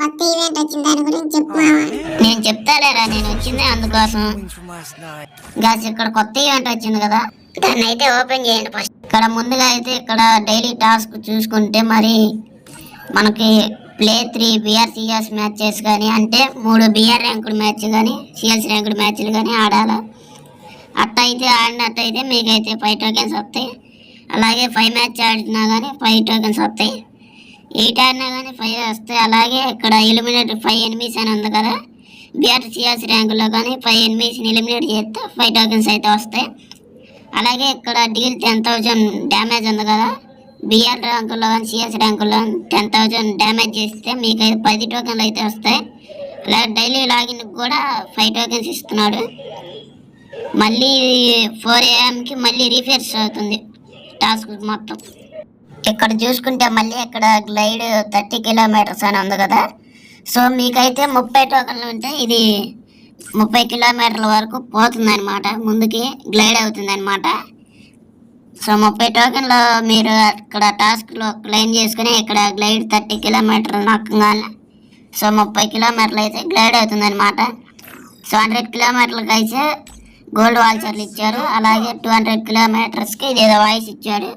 కొత్త ఈవెంట్ వచ్చింది, దాని గురించి చెప్పు మావా. నేను చెప్తాలేరా, నేను వచ్చింది అందుకోసం. గాస్ ఇక్కడ కొత్త ఈవెంట్ వచ్చింది కదా, దాన్ని అయితే ఓపెన్ చేయండి ఫస్ట్. ఇక్కడ ముందుగా అయితే ఇక్కడ డైలీ టాస్క్ చూసుకుంటే మరి మనకి ప్లే 3 BRCS మ్యాచెస్ కానీ, అంటే 3 BR ర్యాంకుడ్ మ్యాచ్ కానీ CS ర్యాంకుడ్ మ్యాచ్లు కానీ ఆడాలి. అట్టయితే ఆడినట్టయితే మీకైతే 5 టోకెన్స్ వస్తాయి. అలాగే 5 మ్యాచ్ ఆడినా కానీ 5 టోకెన్స్ వస్తాయి. 8 ఆడినా కానీ 5 వస్తాయి. అలాగే ఇక్కడ ఎలిమినేట్ 5 ఎనిమీస్ అని ఉంది కదా, BRCS ర్యాంకులో కానీ 5 ఎనిమీస్ని ఎలిమినేట్ చేస్తే 5 టోకెన్స్ అయితే వస్తాయి. అలాగే ఇక్కడ డీల్ 10,000 డ్యామేజ్ ఉంది కదా, బిఆర్ ర్యాంకుల్లో కానీ CS ర్యాంకుల్లో 10,000 డ్యామేజ్ చేస్తే మీకు 10 టోకెన్లు అయితే వస్తాయి. అలాగే డైలీ లాగిన్ కూడా 5 టోకెన్స్ ఇస్తున్నాడు. మళ్ళీ 4 AM మళ్ళీ రీఫ్రెష్ అవుతుంది టాస్క్ మొత్తం. ఇక్కడ చూసుకుంటే మళ్ళీ ఇక్కడ గ్లైడ్ 30 కిలోమీటర్స్ అని ఉంది కదా, సో మీకైతే 30 టోకెన్లు ఉంటే ఇది 30 కిలోమీటర్ల వరకు పోతుంది అనమాట, ముందుకి గ్లైడ్ అవుతుంది అనమాట. సో 30 టోకెన్లు మీరు ఇక్కడ టాస్క్లో క్లెయిమ్ చేసుకుని ఇక్కడ గ్లైడ్ 30 కిలోమీటర్లు నొక్కగానే సో 30 కిలోమీటర్లు అయితే గ్లైడ్ అవుతుంది అనమాట. సో 100 కిలోమీటర్లకి అయితే గోల్డ్ వాల్చర్లు ఇచ్చారు. అలాగే 200 కిలోమీటర్స్కి ఇది ఏదో వాయిస్ ఇచ్చాడు.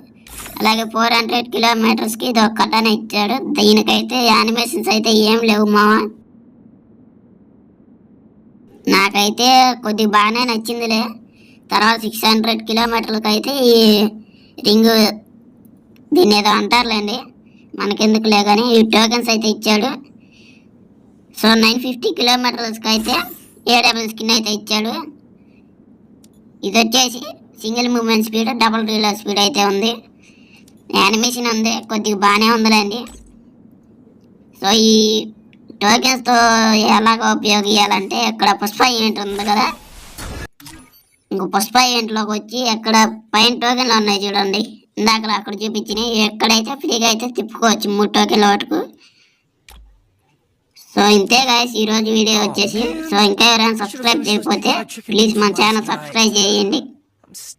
అలాగే 400 కిలోమీటర్స్కి ఇది ఒక కటన ఇచ్చాడు. దీనికైతే యానిమేషన్స్ అయితే ఏం లేవు మావా. నాకైతే కొద్దిగా బాగానే నచ్చిందిలే. తర్వాత 600 కిలోమీటర్లకి అయితే ఈ రింగ్, దీన్ని ఏదో అంటారులేండి, మనకెందుకులే కానీ ఈ టోకెన్స్ అయితే ఇచ్చాడు. సో 950 కిలోమీటర్స్కి అయితే AW స్కిన్ అయితే ఇచ్చాడు. ఇది వచ్చేసి single movement speed, double reload speed అయితే ఉంది. యానిమేషన్ ఉంది, కొద్దిగా బాగానే ఉందిలేండి. సో ఈ టోకెన్స్తో ఎలాగ ఉపయోగించాలంటే ఇక్కడ పుష్ప ఈవెంట్ ఉంది కదా, ఇంకో పుష్ప ఈవెంట్లోకి వచ్చి ఎక్కడ పైన టోకెన్లు ఉన్నాయి చూడండి, ఇందాక అక్కడ చూపించినాయి. ఎక్కడైతే ఫ్రీగా అయితే తిప్పుకోవచ్చు 3 టోకెన్ల వరకు. సో ఇంతే గాయస్ ఈరోజు వీడియో వచ్చేసి. సో ఇంకా ఎవరైనా సబ్స్క్రైబ్ చేయకపోతే ప్లీజ్ మన ఛానల్ సబ్స్క్రైబ్ చేయండి.